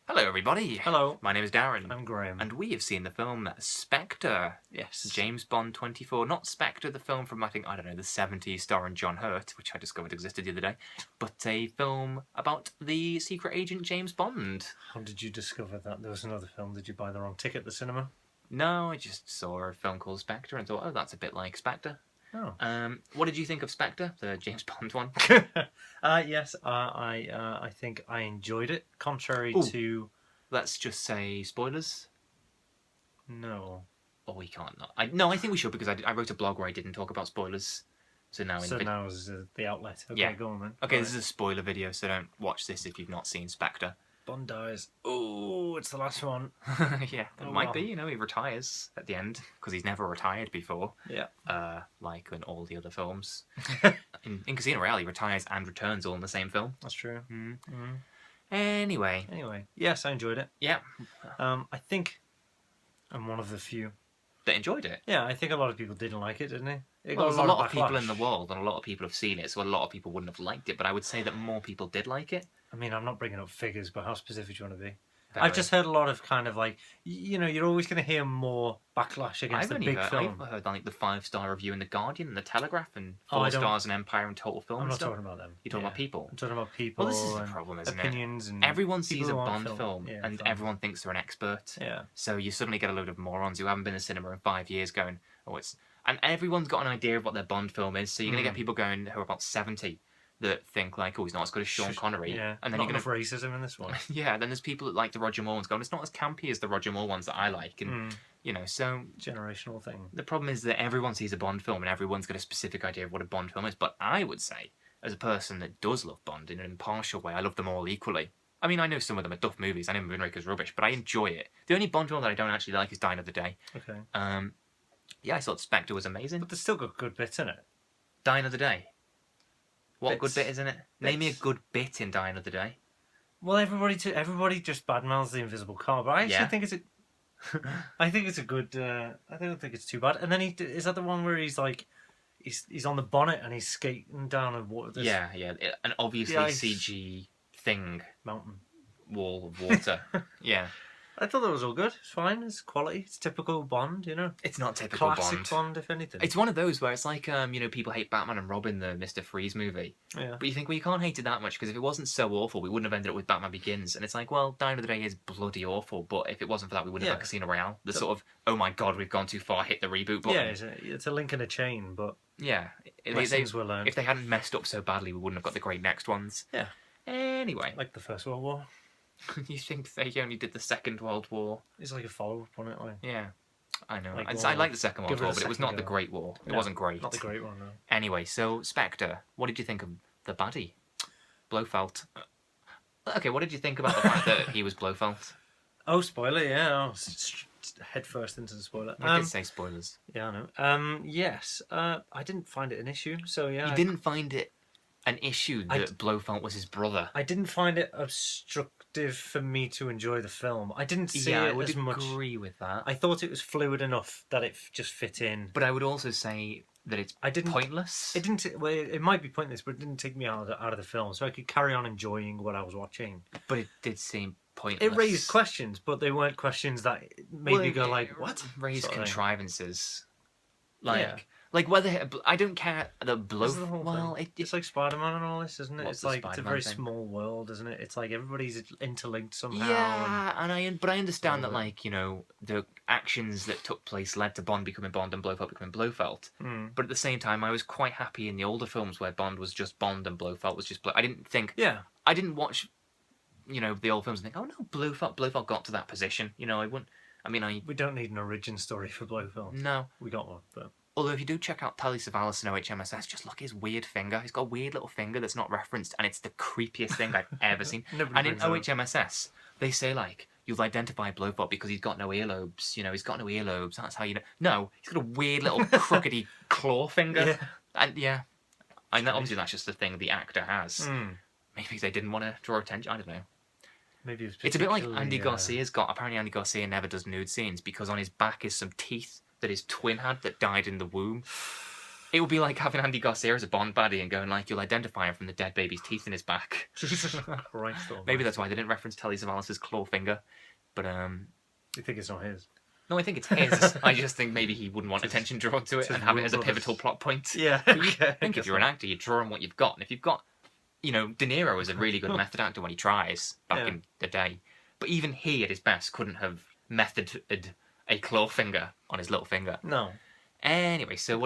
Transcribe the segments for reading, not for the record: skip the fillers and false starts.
Hello, everybody. Hello. My name is Darren. I'm Graham. And we have seen the film Spectre. Yes. James Bond 24. Not Spectre, the film from, I don't know, the 70s starring John Hurt, which I discovered existed the other day, but a film about the secret agent James Bond. How did you discover that there was another film? Did you buy the wrong ticket at the cinema? No, I just saw a film called Spectre and thought, oh, that's a bit like Spectre. Oh. What did you think of Spectre, the James Bond one? Yes, I think I enjoyed it, contrary to... Let's just say spoilers. No. Oh, we can't not. No, I think we should, because I wrote a blog where I didn't talk about spoilers. So now is the outlet. Okay, yeah. Go on then. Okay, this is a spoiler video, so don't watch this if you've not seen Spectre. Bond dies. Oh, it's the last one. Yeah, it might be, he retires at the end, because he's never retired before. Yeah. Like in all the other films. in Casino Royale, he retires and returns all in the same film. That's true. Mm-hmm. Anyway, yes, I enjoyed it. Yeah. I think I'm one of the few that enjoyed it. Yeah, I think a lot of people didn't like it, didn't they? There's a lot of people in the world, and a lot of people have seen it, so a lot of people wouldn't have liked it, but I would say that more people did like it. I mean, I'm not bringing up figures, but how specific do you want to be? I've just heard a lot of kind of like, you're always going to hear more backlash against the big film. I've heard like the 5-star review in The Guardian and The Telegraph, and 4 stars in Empire and Total Film. I'm not talking about them. You're talking about people. I'm talking about people. Well, this is the problem, isn't opinions it? And everyone sees a Bond film, and everyone thinks they're an expert. Yeah. So you suddenly get a load of morons who haven't been to cinema in 5 years going, oh, it's... And everyone's got an idea of what their Bond film is, so you're going to get people going who are about 70 that think like, oh, he's not as good as Sean Connery. Yeah, and then not enough racism in this one. Yeah, then there's people that like the Roger Moore ones going, it's not as campy as the Roger Moore ones that I like. And, so... Generational thing. The problem is that everyone sees a Bond film and everyone's got a specific idea of what a Bond film is. But I would say, as a person that does love Bond in an impartial way, I love them all equally. I mean, I know some of them are duff movies. I know Moonraker's rubbish, but I enjoy it. The only Bond film that I don't actually like is Die Another Day. Okay. Yeah, I thought Spectre was amazing. But there's still got good bits in it. Die Another Day. What good bit is in it? Name me a good bit in Die Another Day. Well, everybody just badmouths the invisible car, but I actually think it's a... I think it's a good... I don't think it's too bad. And then is that the one where he's like... He's on the bonnet and he's skating down a water... Yeah. An obviously CG thing. Mountain. Wall of water. Yeah. I thought that was all good. It's fine. It's quality. It's typical Bond, It's not typical Classic Bond, if anything. It's one of those where it's like, people hate Batman and Robin, the Mr. Freeze movie. Yeah. But you think, well, you can't hate it that much, because if it wasn't so awful, we wouldn't have ended up with Batman Begins. And it's like, well, Die Another Day is bloody awful, but if it wasn't for that, we wouldn't have had Casino Royale. The sort of, oh my god, we've gone too far, hit the reboot button. Yeah, it's a link in a chain, but... Yeah. Lessons were learned. If they hadn't messed up so badly, we wouldn't have got the great next ones. Yeah. Anyway. Like the First World War. You think they only did the Second World War? It's like a follow-up on it, like. Yeah, I know. Like I like the Second World War, but it was not the Great War. It wasn't great. Not the great one, no. Anyway, so Spectre, what did you think of the baddie? Blofeld. Okay, what did you think about the fact that he was Blofeld? Oh, spoiler, yeah. Head first into the spoiler. I did say spoilers. Yeah, I know. Yes, I didn't find it an issue, so yeah. You didn't find it an issue that Blofeld was his brother? I didn't find it obstructive for me to enjoy the film. I didn't see it as much. I would agree with that. I thought it was fluid enough that it just fit in. But I would also say that it's pointless. It didn't. Well, it might be pointless, but it didn't take me out of the film, so I could carry on enjoying what I was watching. But it did seem pointless. It raised questions, but they weren't questions that made me go like, "What?" Raised contrivances, like whether I don't care the Blofeld. Well, it's like Spider-Man and all this, isn't it? It's like it's a very small world, isn't it? It's like everybody's interlinked somehow. Yeah, but I understand that the actions that took place led to Bond becoming Bond and Blofeld becoming Blofeld. But at the same time, I was quite happy in the older films where Bond was just Bond and Blofeld was just. I didn't think. Yeah. I didn't watch, the old films and think, oh no, Blofeld got to that position. I wouldn't. I mean, we don't need an origin story for Blofeld. No, we got one, but. Although if you do check out Telly Savalas and OHMSS, just look at his weird finger. He's got a weird little finger that's not referenced, and it's the creepiest thing I've ever seen. And in OHMSS, they say, you'll identify Blofeld because he's got no earlobes. He's got no earlobes. That's how you know. No, he's got a weird little crookedy claw finger. Yeah. And obviously that's just the thing the actor has. Maybe they didn't want to draw attention. I don't know. Maybe it's a bit like Andy Garcia's got. Apparently Andy Garcia never does nude scenes because on his back is some teeth that his twin had that died in the womb. It would be like having Andy Garcia as a Bond baddie and going like, you'll identify him from the dead baby's teeth in his back. Christ, Maybe that's why they didn't reference Telly Savalas' claw finger. But you think it's not his? No, I think it's his. I just think maybe he wouldn't want attention drawn to it and have it as a pivotal plot point. Yeah. I think if you're an actor, you draw on what you've got. And if you've got, De Niro is a really good method actor when he tries back in the day. But even he, at his best, couldn't have methoded a claw finger on his little finger. No. Anyway, so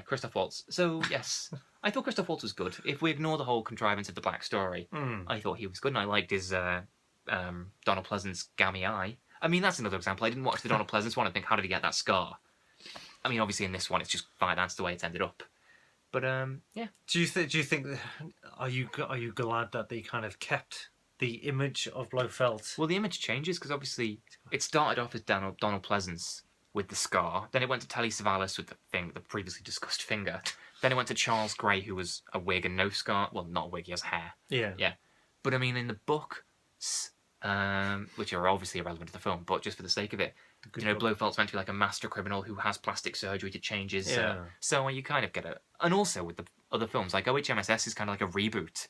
Christoph Waltz. So, yes, I thought Christoph Waltz was good. If we ignore the whole contrivance of the black story, I thought he was good, and I liked his Donald Pleasance gammy eye. I mean, that's another example. I didn't watch the Donald Pleasance one and think, how did he get that scar? I mean, obviously in this one, it's just fine. That's the way it's ended up. But yeah. Do you think? Are you glad that they kind of kept the image of Blofeld? Well, the image changes because obviously it started off as Donald Pleasance with the scar. Then it went to Telly Savalas with the previously discussed finger. Then it went to Charles Gray, who was a wig and no scar. Well, not a wig, he has hair. Yeah. Yeah. But I mean, in the book, which are obviously irrelevant to the film, but just for the sake of it, Blofeld's meant to be like a master criminal who has plastic surgery to change his... so you kind of get it. And also with the other films, like OHMSS is kind of like a reboot.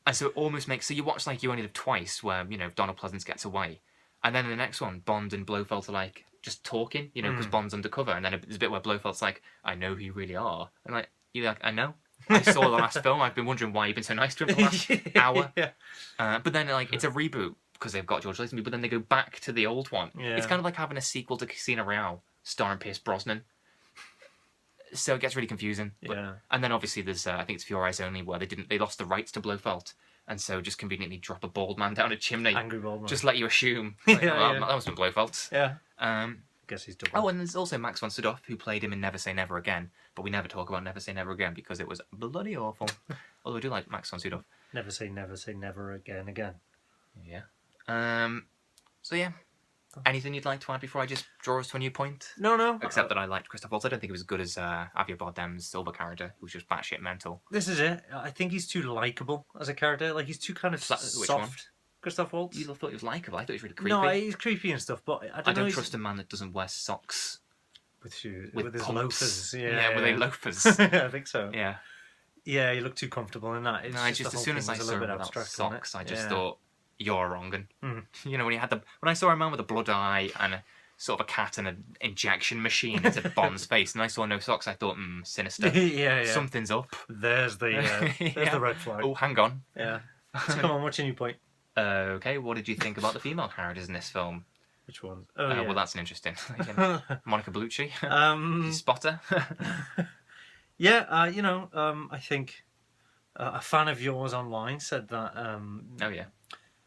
And so it almost makes... So you watch like You Only Live Twice, where, Donald Pleasance gets away. And then in the next one, Bond and Blofeld are like just talking, because Bond's undercover. And then there's a bit where Blofeld's like, I know who you really are. And you're like, I know. I saw the last film. I've been wondering why you've been so nice to him for the last hour. Yeah. But then it's a reboot because they've got George Lazenby, but then they go back to the old one. Yeah. It's kind of like having a sequel to Casino Royale starring Pierce Brosnan. So it gets really confusing. And then obviously there's, I think it's For Your Eyes Only, where they lost the rights to Blofeld. And so just conveniently drop a bald man down a chimney. Angry bald man. Just let you assume. That must have been Blofeld. Yeah. Guess he's double. Oh, and there's also Max von Sydow, who played him in Never Say Never Again. But we never talk about Never Say Never Again because it was bloody awful. Although I do like Max von Sydow. Never say never again. Yeah. So yeah. Anything you'd like to add before I just draw us to a new point? No. Except that I liked Christoph Waltz. I don't think he was as good as Javier Bardem's Silva character, who was just batshit mental. This is it. I think he's too likeable as a character. Like, he's too kind of soft. One? Christoph Waltz? You thought he was likeable? I thought he was really creepy. No, he's creepy and stuff, but I don't trust a man that doesn't wear socks. With shoes. With his pumps. loafers. Yeah, with loafers. I think so. Yeah. Yeah, you look too comfortable in that. As soon as I saw him without socks, I just thought, you're wrong. And when I saw a man with a blood eye and a sort of a cat and an injection machine into Bond's face, and I saw no socks, I thought, sinister. Yeah. Something's up. There's the the red flag. Oh, hang on. Yeah. So come on, what's your new point? Okay, what did you think about the female characters in this film? Which ones? Well, that's an interesting. Monica Bellucci. Spotter. Yeah, I think a fan of yours online said that.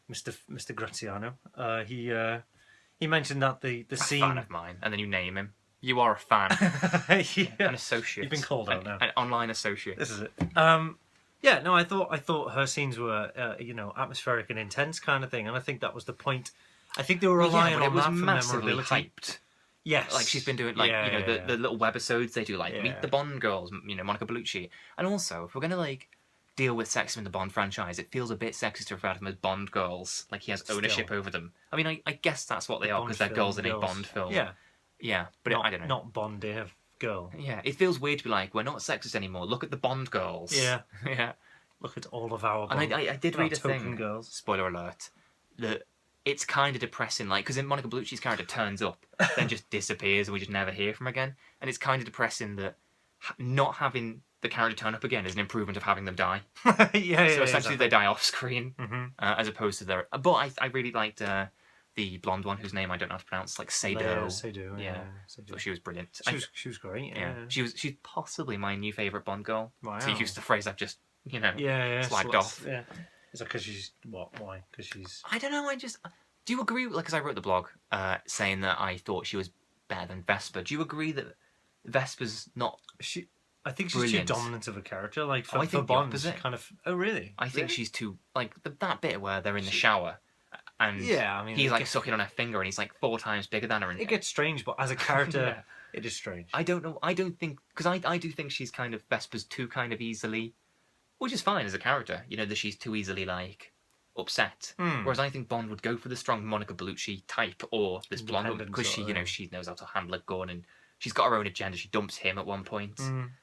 Mr. Graziano. He mentioned that the scene. A fan of mine, and then you name him. You are a fan. An associate. You've been called out now. An online associate. This is it. Yeah, no, I thought her scenes were, atmospheric and intense kind of thing, and I think that was the point. I think they were relying on that for massively memorability. Hyped. Yes, like she's been doing the little webisodes they do, Meet the Bond Girls, Monica Bellucci, and also if we're gonna deal with sexism in the Bond franchise, it feels a bit sexist to refer to them as Bond Girls, like he has ownership over them. I mean, I guess that's what they are because they're girls in a Bond film. Yeah, but I don't know. Not Bond girl. Yeah, it feels weird to be like, we're not sexist anymore. Look at the Bond Girls. Yeah. Yeah. Look at all of our Bond. And I did read a thing. Girls. Spoiler alert. That it's kind of depressing, because Monica Bellucci's character turns up, then just disappears, and we just never hear from her again. And it's kind of depressing that not having the character turn up again is an improvement of having them die. So essentially exactly. they die off screen, as opposed to their... But I really liked the blonde one, whose name I don't know how to pronounce, Seydoux. Seydoux, yeah. So she was brilliant. She was great, yeah. She's possibly my new favourite Bond girl. Wow. To use the phrase I've just, slagged off. Yeah. Is that because she's... What? Why? Because she's... I don't know, do you agree, because I wrote the blog saying that I thought she was better than Vesper. Do you agree that Vesper's not... I think she's brilliant. Too dominant of a character. I think for Bond, the opposite. Kind of... Oh, really? I think she's too... that bit where they're in the shower... And he's sucking on her finger, and he's 4 times bigger than her. And it gets strange, but as a character, it is strange. I don't know. I don't think, because I do think she's kind of Vesper's too kind of easily, which is fine as a character. That she's too easily upset. Whereas I think Bond would go for the strong Monica Bellucci type or this blonde woman because she knows how to handle a gun and she's got her own agenda. She dumps him at one point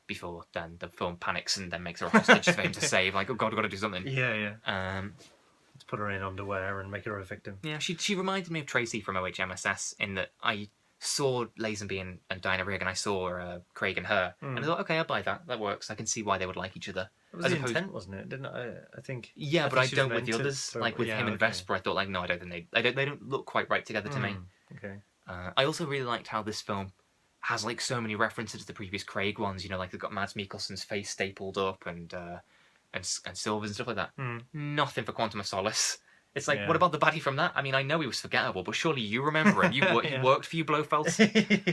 before then the film panics and then makes her a hostage for him to save. Like, oh god, I've got to do something. Yeah. Let's put her in underwear and make her a victim. Yeah, she reminded me of Tracy from OHMSS in that I saw Lazenby and Dinah Rigg and I saw Craig and her, and I thought, okay, I'll buy that. That works. I can see why they would like each other. That was the intent, wasn't it? Didn't I think? Yeah, but I don't with the others. Like with him and Vesper, I thought, like, no, I don't think they don't look quite right together to me. Okay. I also really liked how this film has like so many references to the previous Craig ones. You know, like they've got Mads Mikkelsen's face stapled up and Silver's and stuff like that. Nothing for Quantum of Solace. It's like, what about the baddie from that? I mean, I know he was forgettable, but surely you remember him. He worked for you, Blofeld's.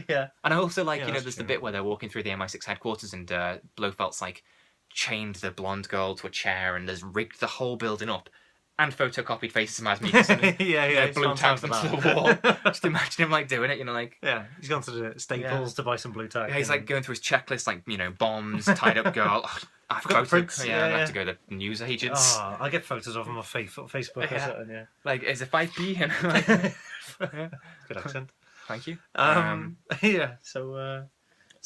Yeah. And I also like, there's the bit where they're walking through the MI6 headquarters and Blofeld's like chained the blonde girl to a chair and there's rigged the whole building up and photocopied faces of Mads Mikkelsen. Yeah. Blue tags into the wall. Just imagine him like doing it, like. Yeah, he's gone to the Staples to buy some blue tags. Yeah, he's like going through his checklist, like, bombs, tied up girl. I forgot prints. I have to go to news agents. Oh, I'll get photos of him on Facebook or something, yeah. Like, is it 5p? And good accent. Thank you. Yeah, so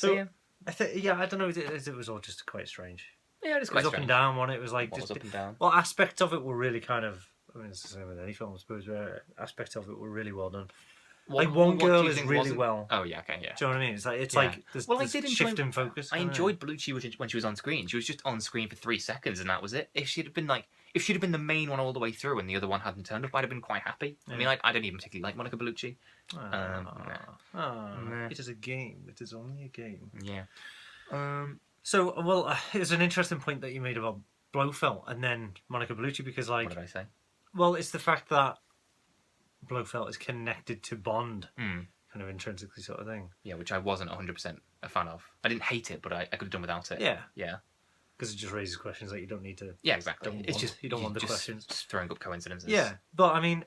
yeah. I don't know, it was all just quite strange. Yeah, it is quite strange. Up and down one, it was like... Just up and down. Well, aspects of it were really kind of... I mean, it's the same with any film, I suppose, where aspects of it were really well done. One girl is really well. Oh yeah, okay, yeah. Do you know what I mean? It's like there's shift in focus. I enjoyed Bellucci when she was on screen. She was just on screen for 3 seconds, and that was it. If she'd have been the main one all the way through, and the other one hadn't turned up, I'd have been quite happy. Yeah. I mean, I don't even particularly like Monica Bellucci. It is a game. It is only a game. Yeah. So, well, it's an interesting point that you made about Blofeld and then Monica Bellucci because, like, what did I say? Well, it's the fact that Blofeld is connected to Bond, kind of intrinsically sort of thing. Yeah, which I wasn't 100% a fan of. I didn't hate it, but I could have done without it. Yeah. Because it just raises questions that you don't need to... Yeah, exactly. You don't want the questions. Just throwing up coincidences. Yeah, but I mean,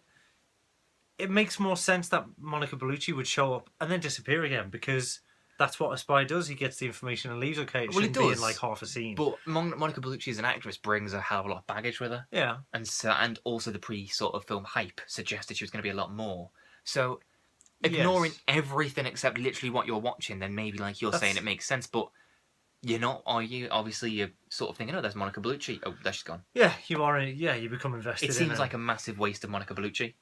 it makes more sense that Monica Bellucci would show up and then disappear again because that's what a spy does. He gets the information and leaves. Okay, it shouldn't be in like half a scene. But Monica Bellucci as an actress brings a hell of a lot of baggage with her. Yeah. And also the sort of film hype suggested she was going to be a lot more. So ignoring everything except literally what you're watching, then maybe like you're saying it makes sense, but you're not, are you? Obviously you're sort of thinking, oh, there's Monica Bellucci. Oh, there she's gone. Yeah, you are. Yeah, you become invested. It seems like a massive waste of Monica Bellucci.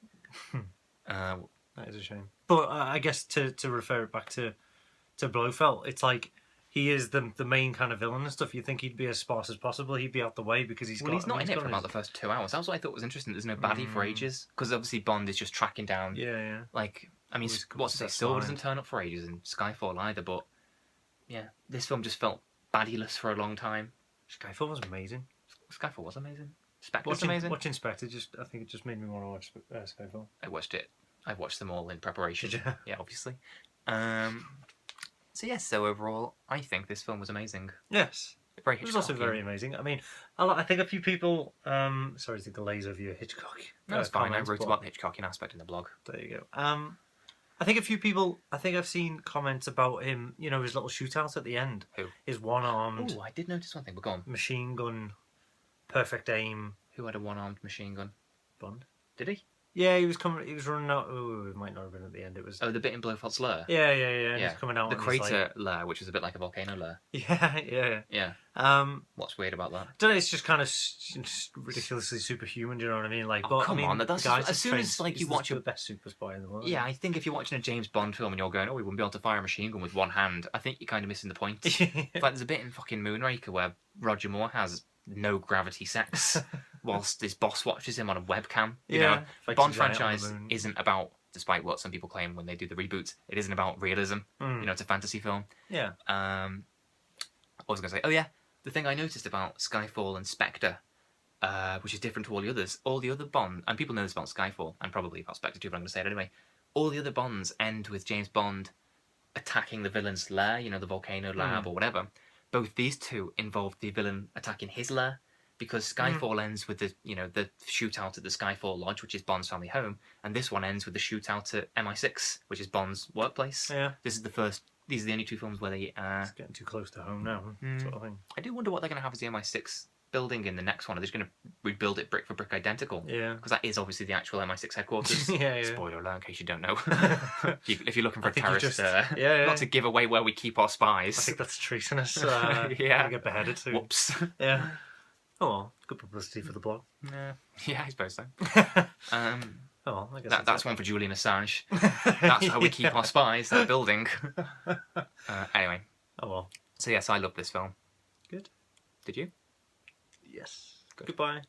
That is a shame. But I guess to refer it back to Blofeld, it's like he is the main kind of villain and stuff. You think he'd be as sparse as possible. He'd be out the way because he's he's not in it for about the first 2 hours. That was what I thought was interesting. There's no baddie for ages because obviously Bond is just tracking down. Yeah. Like, I mean, what's to say? Silver doesn't turn up for ages in Skyfall either. But yeah, this film just felt baddieless for a long time. Skyfall was amazing. Skyfall was amazing. Spectre was amazing. Watching Spectre, I think it just made me want to watch Skyfall. I watched it. I watched them all in preparation. Did you? Yeah, obviously. So yes, so overall, I think this film was amazing. Yes. Very Hitchcockian. It was also very amazing. I mean, I think a few people... sorry to glaze over your Hitchcock. No, it's fine. I wrote about the Hitchcockian aspect in the blog. There you go. I think a few people... I think I've seen comments about him, his little shootout at the end. Who? His one-armed... Oh, I did notice one thing, but go on. Machine gun, perfect aim. Who had a one-armed machine gun? Bond. Did he? Yeah, he was running out. Oh, it might not have been at the end. It was. Oh, the bit in Blofeld's lair. Yeah. He's coming out. The crater lair, which is a bit like a volcano lair. Yeah. What's weird about that? Don't know, it's just kind of ridiculously superhuman. Do you know what I mean? Like, come on, that's as soon as like you watch the best super spy in the world. Yeah, I think if you're watching a James Bond film and you're going, oh, we wouldn't be able to fire a machine gun with one hand, I think you're kind of missing the point. In fact, there's a bit in fucking Moonraker where Roger Moore has no gravity sex whilst his boss watches him on a webcam. You know, the Bond franchise isn't about, despite what some people claim when they do the reboots, it isn't about realism. It's a fantasy film. Yeah. What was I going to say? Oh yeah, the thing I noticed about Skyfall and Spectre, which is different to all the other Bond, and people know this about Skyfall and probably about Spectre too, but I'm going to say it anyway. All the other Bonds end with James Bond attacking the villain's lair, the volcano lab or whatever. Both these two involve the villain attacking his lair, because Skyfall ends with the shootout at the Skyfall Lodge, which is Bond's family home, and this one ends with the shootout at MI6, which is Bond's workplace. Yeah. These are the only two films where they... It's getting too close to home now, sort of thing. I do wonder what they're going to have as the MI6 building in the next one, are they just going to rebuild it brick for brick identical? Yeah. Because that is obviously the actual MI6 headquarters. Yeah. Spoiler alert, in case you don't know. if you're looking for a terrorist, yeah. not to give away where we keep our spies. I think that's treasonous. Yeah. Get beheaded soon. Whoops. Yeah. Oh well, good publicity for the blog. Yeah, I suppose so. Oh, I guess that's one for Julian Assange. That's how we keep our spies, that building. Anyway. Oh well. So yes, I love this film. Good. Did you? Yes. Good. Goodbye.